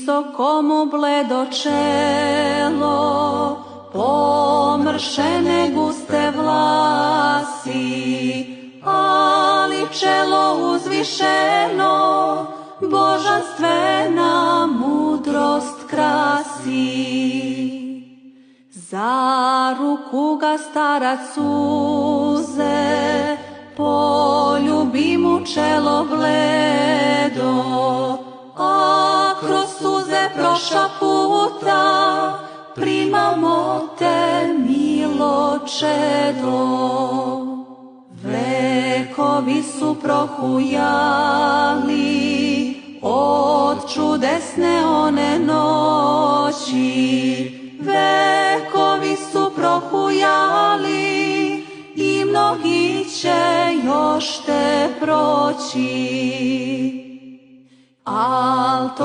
visoko mu bledo čelo, pomršene guste vlasi, ali čelo uzvišeno, božanstvena mudrost krasi. Za ruku ga starac uze, poljubi mu čelo bledo, a kroz suze proša puta, primamo te, milo čedo. Vekovi su prohujali od čudesne one noći, vekovi su prohujali i mnogi će još te proći. Al to